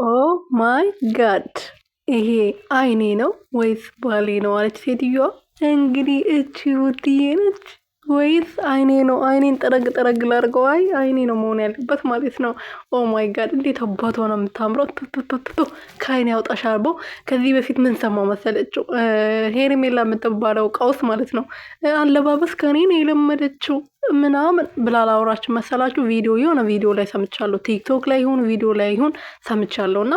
ኦ ማይ ጋድ! ይሄ አይኔ ነው ወይስ ባሌ ነው አለች ሴትዮዋ። እንግዲህ እቺ ሩትዬ ነች ወይስ አይኔ ነው? አይኔን ጠረግ ጠረግ ላድርገው። አይ አይኔ ነው መሆን ያለበት ማለት ነው። ኦ ማይ ጋድ! እንዴት አባቷ ነው የምታምረው! ቱቱቱቱ ከአይኔ ያውጣሽ አርቦ። ከዚህ በፊት ምን ሰማው መሰለችው? ሄርሜላ የምትባለው ቀውስ ማለት ነው። አለባበስ ከኔ ነው የለመደችው ምናምን ብላ ላውራችሁ መሰላችሁ። የሆነ ቪዲዮ ላይ ሰምቻለሁ። ቲክቶክ ላይ ይሁን ቪዲዮ ላይ ይሁን ሰምቻለሁ። እና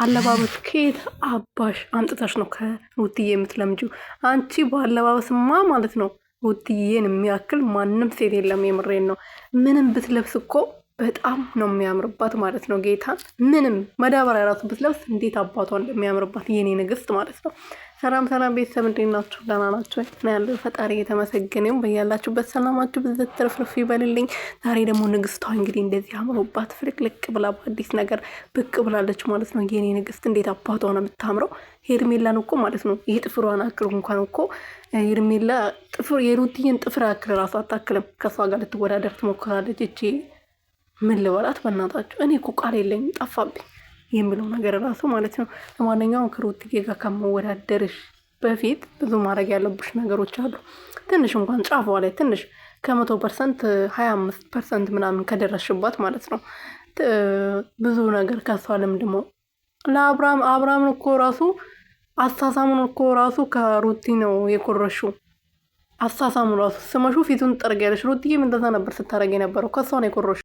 አለባበስ ከየት አባሽ አምጥተሽ ነው ከሩትዬ የምትለምጂው? አንቺ በአለባበስማ ማለት ነው ሩትዬን የሚያክል ማንም ሴት የለም። የምሬን ነው። ምንም ብትለብስ እኮ በጣም ነው የሚያምርባት ማለት ነው። ጌታ ምንም መዳበሪያ ራሱ ብትለብስ እንዴት አባቷ እንደሚያምርባት የኔ ንግስት ማለት ነው። ሰላም ሰላም ቤተሰብ እንዴት ናችሁ? ደህና ናችሁ? እና ያለው ፈጣሪ የተመሰገነው በያላችሁበት ሰላማችሁ ብዝት ትርፍርፍ ይበልልኝ። ዛሬ ደግሞ ንግስቷ እንግዲህ እንደዚህ አምሮባት ፍልቅልቅ ብላ በአዲስ ነገር ብቅ ብላለች ማለት ነው። የኔ ንግስት እንዴት አባቷ ነው የምታምረው። ሄርሜላን እኮ ማለት ነው ይሄ ጥፍሯን አክል እንኳን እኮ ሄርሜላ ጥፍር የሩትዬን ጥፍር አክል ራሱ አታክልም። ከሷ ጋር ልትወዳደር ትሞክራለች። እቺ ምን ልበላት በእናታችሁ። እኔ እኮ ቃል የለኝም ጠፋብኝ የሚለው ነገር ራሱ ማለት ነው። ለማንኛውም ከሩትዬ ጋር ከመወዳደርሽ በፊት ብዙ ማድረግ ያለብሽ ነገሮች አሉ። ትንሽ እንኳን ጫፏ ላይ ትንሽ ከ100% 25% ምናምን ከደረስሽባት ማለት ነው። ብዙ ነገር ከሷ ልምድሞ ለአብርሃም እኮ ራሱ አሳሳሙን እኮ ራሱ ከሩቲ ነው የኮረሹ። አሳሳሙ ራሱ ስመሹ ፊቱን ጠርጊያለሽ። ሩትዬም እንደዛ ነበር ስታደርግ የነበረው ከሷ ነው የኮረሹ።